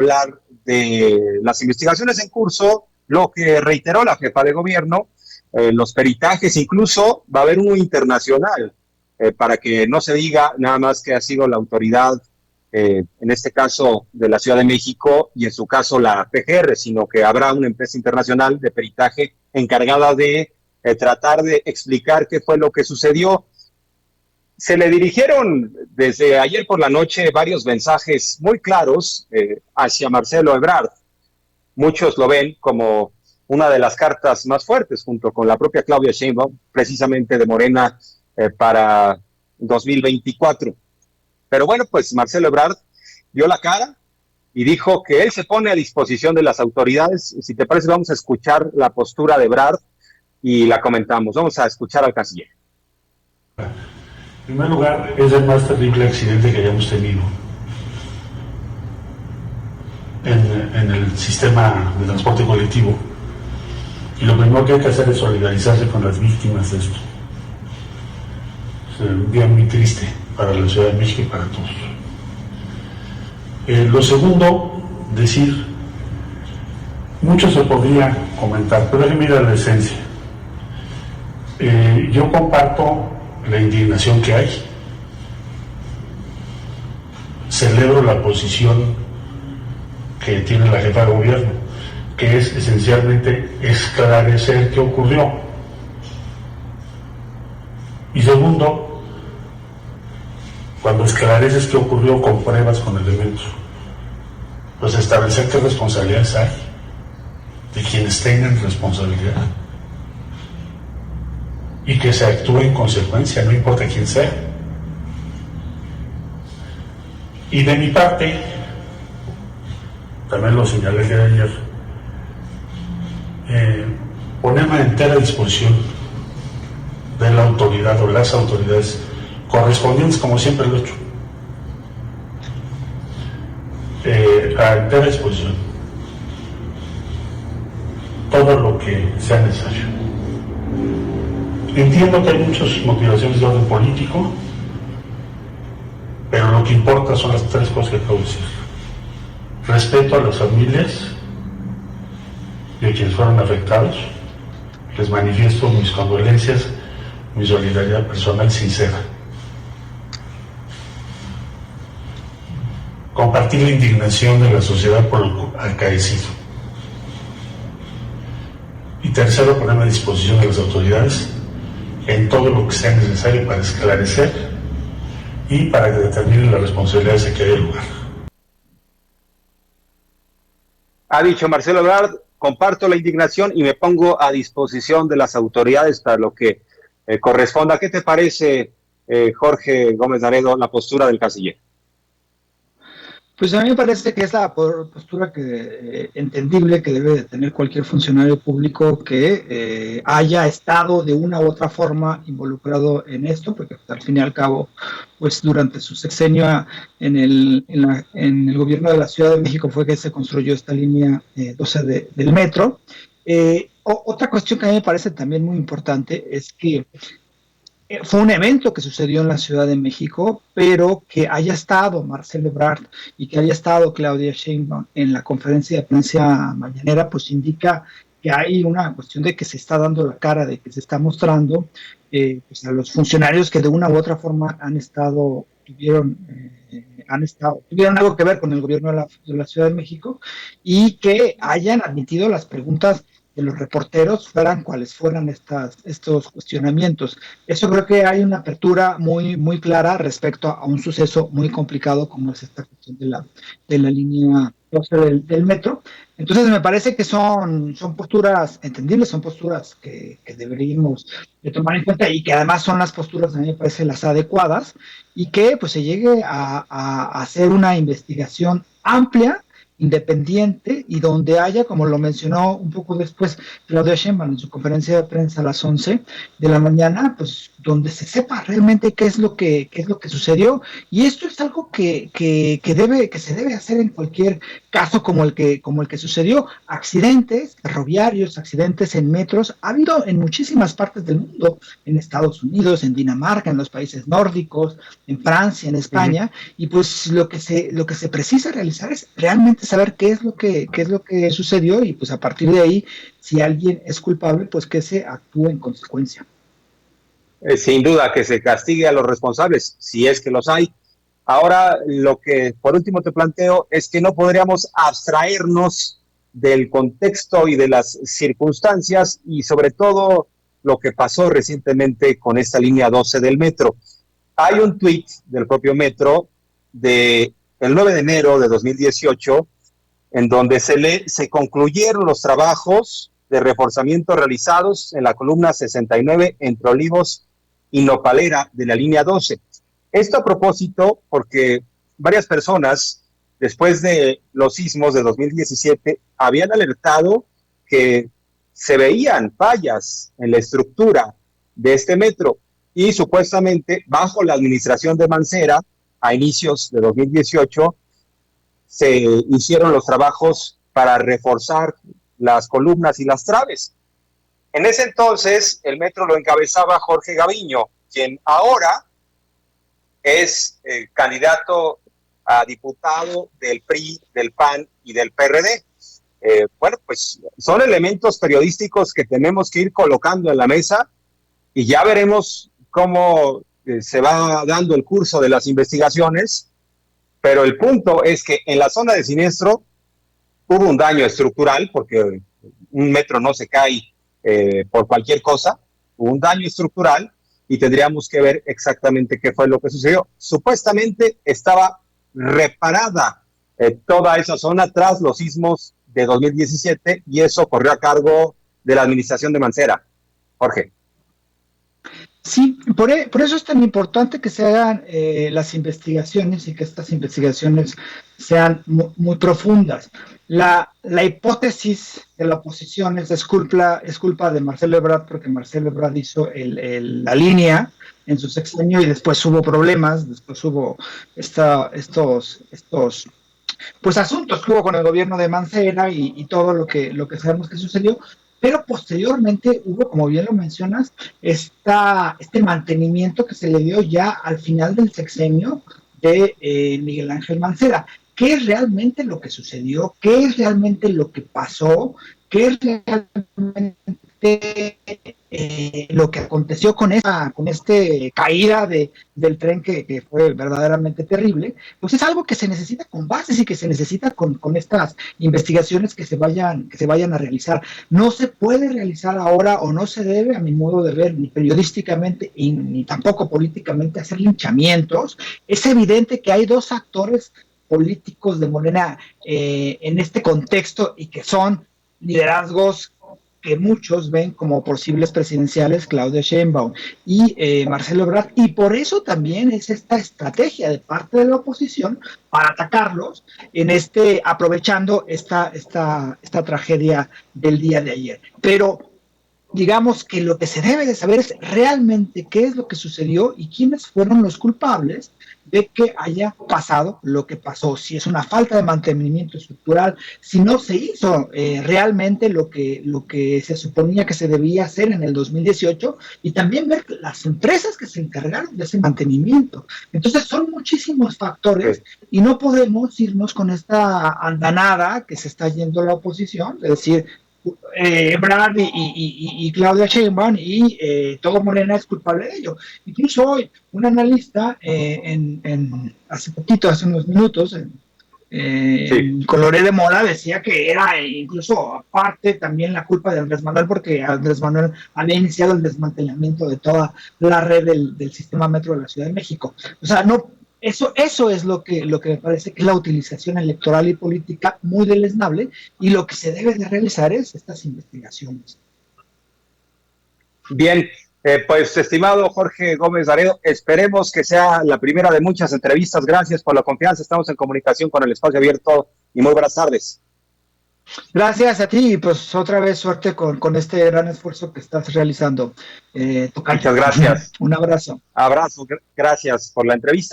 hablar de las investigaciones en curso, lo que reiteró la jefa de gobierno, los peritajes, incluso va a haber uno internacional, para que no se diga nada más que ha sido la autoridad, en este caso de la Ciudad de México y en su caso la PGR, sino que habrá una empresa internacional de peritaje encargada de tratar de explicar qué fue lo que sucedió. Se le dirigieron desde ayer por la noche varios mensajes muy claros hacia Marcelo Ebrard. Muchos lo ven como una de las cartas más fuertes, junto con la propia Claudia Sheinbaum, precisamente de Morena, para 2024. Pero bueno, pues Marcelo Ebrard dio la cara y dijo que él se pone a disposición de las autoridades. Si te parece, vamos a escuchar la postura de Ebrard y la comentamos. Vamos a escuchar al canciller. En primer lugar, es el más terrible accidente que hayamos tenido en el sistema de transporte colectivo. Y lo primero que hay que hacer es solidarizarse con las víctimas de esto. Es un día muy triste para la Ciudad de México y para todos. Lo segundo, decir, mucho se podría comentar, pero déjenme ir a la esencia. Yo comparto la indignación que hay. Celebro la posición que tiene la jefa de gobierno, que es esencialmente esclarecer qué ocurrió. Y segundo, cuando esclareces qué ocurrió con pruebas, con elementos, pues establecer qué responsabilidades hay de quienes tengan responsabilidad y que se actúe en consecuencia, no importa quién sea. Y de mi parte, también lo señalé de ayer, ponerme a entera disposición de la autoridad o las autoridades correspondientes, como siempre lo he hecho, a entera disposición todo lo que sea necesario. Entiendo que hay muchas motivaciones de orden político, pero lo que importa son las tres cosas que acabo de decir. Respeto a las familias de quienes fueron afectados. Les manifiesto mis condolencias, mi solidaridad personal sincera. Compartir la indignación de la sociedad por lo acaecido. Y tercero, ponerme a disposición de las autoridades en todo lo que sea necesario para esclarecer y para que determinen las responsabilidades de que haya lugar. Ha dicho Marcelo Ebrard, comparto la indignación y me pongo a disposición de las autoridades para lo que corresponda. ¿Qué te parece, Jorge Gómez Naredo, la postura del canciller? Pues a mí me parece que es la postura entendible que debe de tener cualquier funcionario público que haya estado de una u otra forma involucrado en esto, porque al fin y al cabo, pues durante su sexenio en el gobierno de la Ciudad de México fue que se construyó esta línea 12 del metro. Otra cuestión que a mí me parece también muy importante es que fue un evento que sucedió en la Ciudad de México, pero que haya estado Marcelo Ebrard y que haya estado Claudia Sheinbaum en la conferencia de prensa mañanera, pues indica que hay una cuestión de que se está dando la cara, de que se está mostrando pues a los funcionarios que de una u otra forma tuvieron algo que ver con el gobierno de la Ciudad de México y que hayan admitido las preguntas de los reporteros, fueran cuales fueran estos cuestionamientos. Eso creo que hay una apertura muy, muy clara respecto a un suceso muy complicado como es esta cuestión de la línea 12 del metro. Entonces me parece que son posturas entendibles, son posturas que deberíamos de tomar en cuenta y que además son las posturas, a mí me parece, las adecuadas y que pues se llegue a hacer una investigación amplia, independiente y donde haya, como lo mencionó un poco después Claudia Sheinbaum en su conferencia de prensa a las 11 de la mañana, pues donde se sepa realmente qué es lo que sucedió, y esto es algo que se debe hacer en cualquier caso como el que sucedió. Accidentes ferroviarios, accidentes en metros, ha habido en muchísimas partes del mundo, en Estados Unidos, en Dinamarca, en los países nórdicos, en Francia, en España, y pues lo que se precisa realizar es realmente saber qué es lo que sucedió, y pues a partir de ahí, si alguien es culpable, pues que se actúe en consecuencia. Sin duda que se castigue a los responsables, si es que los hay. Ahora, lo que por último te planteo es que no podríamos abstraernos del contexto y de las circunstancias y sobre todo lo que pasó recientemente con esta línea 12 del metro. Hay un tuit del propio metro del 9 de enero de 2018 en donde se concluyeron los trabajos de reforzamiento realizados en la columna 69 entre Olivos y Nopalera de la línea 12. Esto a propósito porque varias personas, después de los sismos de 2017, habían alertado que se veían fallas en la estructura de este metro y supuestamente bajo la administración de Mancera, a inicios de 2018, se hicieron los trabajos para reforzar las columnas y las traves. En ese entonces, el metro lo encabezaba Jorge Gaviño, quien ahora es candidato a diputado del PRI, del PAN y del PRD. Bueno, pues son elementos periodísticos que tenemos que ir colocando en la mesa y ya veremos cómo se va dando el curso de las investigaciones, pero el punto es que en la zona de siniestro hubo un daño estructural, porque un metro no se cae por cualquier cosa, hubo un daño estructural y tendríamos que ver exactamente qué fue lo que sucedió. Supuestamente estaba reparada toda esa zona tras los sismos de 2017 y eso corrió a cargo de la administración de Mancera. Jorge. Sí, por eso es tan importante que se hagan las investigaciones y que estas investigaciones sean muy profundas. La hipótesis de la oposición es culpa de Marcelo Ebrard, porque Marcelo Ebrard hizo la línea en su sexenio y después hubo problemas, después hubo estos pues asuntos que hubo con el gobierno de Mancera y todo lo que sabemos que sucedió. Pero posteriormente hubo, como bien lo mencionas, este mantenimiento que se le dio ya al final del sexenio de Miguel Ángel Mancera. ¿Qué es realmente lo que sucedió? ¿Qué es realmente lo que pasó? ¿Qué es realmente lo que aconteció con esta caída del tren que fue verdaderamente terrible? Pues es algo que se necesita con bases y que se necesita con estas investigaciones que se vayan a realizar. No se puede realizar ahora, o no se debe, a mi modo de ver, ni periodísticamente ni tampoco políticamente, hacer linchamientos. Es evidente que hay dos actores políticos de Morena en este contexto y que son liderazgos que muchos ven como posibles presidenciales, Claudia Sheinbaum y Marcelo Ebrard, y por eso también es esta estrategia de parte de la oposición para atacarlos aprovechando esta tragedia del día de ayer. Pero digamos que lo que se debe de saber es realmente qué es lo que sucedió y quiénes fueron los culpables de que haya pasado lo que pasó, si es una falta de mantenimiento estructural, si no se hizo realmente lo que se suponía que se debía hacer en el 2018, y también ver las empresas que se encargaron de ese mantenimiento. Entonces son muchísimos factores y no podemos irnos con esta andanada que se está yendo la oposición, es decir, Ebrard y Claudia Sheinbaum y todo Morena es culpable de ello. Incluso hoy un analista hace unos minutos en Coloré de Moda decía que era incluso aparte también la culpa de Andrés Manuel, porque Andrés Manuel había iniciado el desmantelamiento de toda la red del sistema metro de la Ciudad de México. O sea, no. Eso es lo que me parece que es la utilización electoral y política muy deleznable, y lo que se debe de realizar es estas investigaciones. Bien, pues estimado Jorge Gómez Laredo, esperemos que sea la primera de muchas entrevistas. Gracias por la confianza, estamos en comunicación con el Espacio Abierto y muy buenas tardes. Gracias a ti y pues otra vez suerte con este gran esfuerzo que estás realizando. Muchas gracias. Un abrazo. Abrazo, gracias por la entrevista.